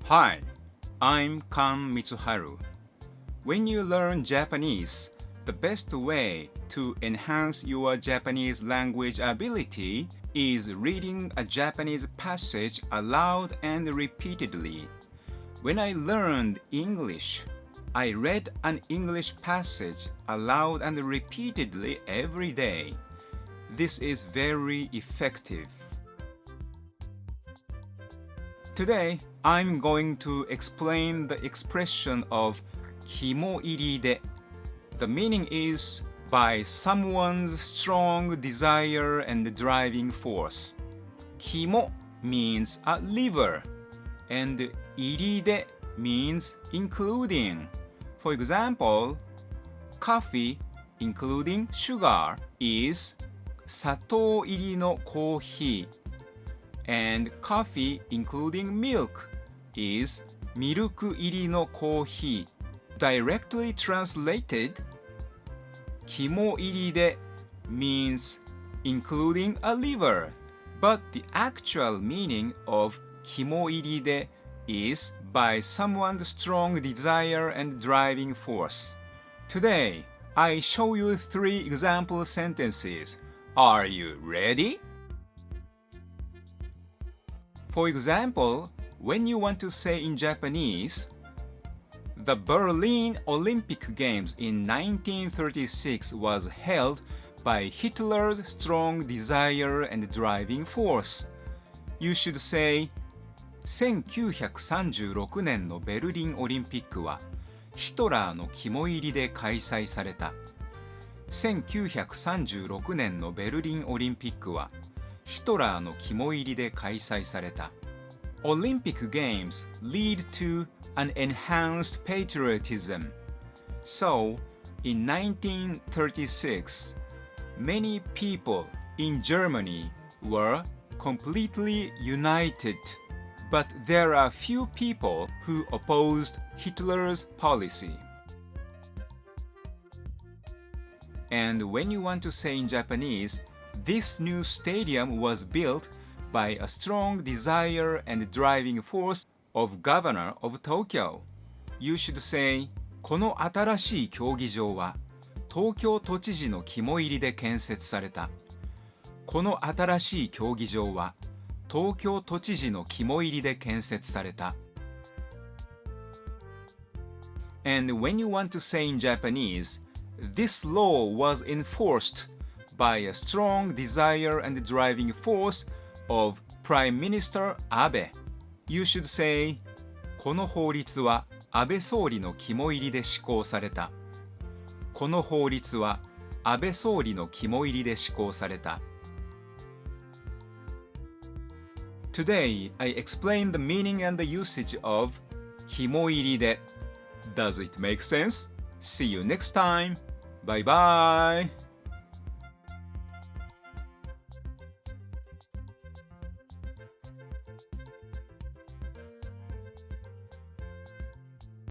Hi, I'm Kan Mitsuharu. When you learn Japanese, the best way to enhance your Japanese language ability is reading a Japanese passage aloud and repeatedly. When I learned English, I read an English passage aloud and repeatedly every day. This is very effective. Today, I'm going to explain the expression of 肝入りで. The meaning is by someone's strong desire and driving force. 肝 means a liver, and 入りで means including. For example, coffee, including sugar, is 砂糖入りのコーヒー. And coffee, including milk, is ミルク入りのコーヒー. Directly translated, 肝入りで means including a liver, but the actual meaning of 肝入りで is by someone's strong desire and driving force. Today, I show you 3 example sentences. Are you ready? For example, when you want to say in Japanese, the Berlin Olympic Games in 1936 was held by Hitler's strong desire and driving force. You should say, 1936年のベルリンオリンピックはヒトラーの肝入りで開催された。1936年のベルリンオリンピックはヒトラーの肝入りで開催された。Olympic Games lead to an enhanced patriotism. So, in 1936, many people in Germany were completely united, but there are few people who opposed Hitler's policy. And when you want to say in Japanese, this new stadium was built by a strong desire and driving force of Governor of Tokyo. You should say, この新しい競技場は東京都知事の肝入りで建設された。この新しい競技場は東京都知事の肝入りで建設された。And when you want to say in Japanese, this law was enforced by a strong desire and driving force of Prime Minister Abe. You should say, この法律は安倍総理の肝入りで施行された。この法律は安倍総理の肝入りで施行された。Today, I explain the meaning and the usage of 肝入りで. Does it make sense? See you next time. Bye bye.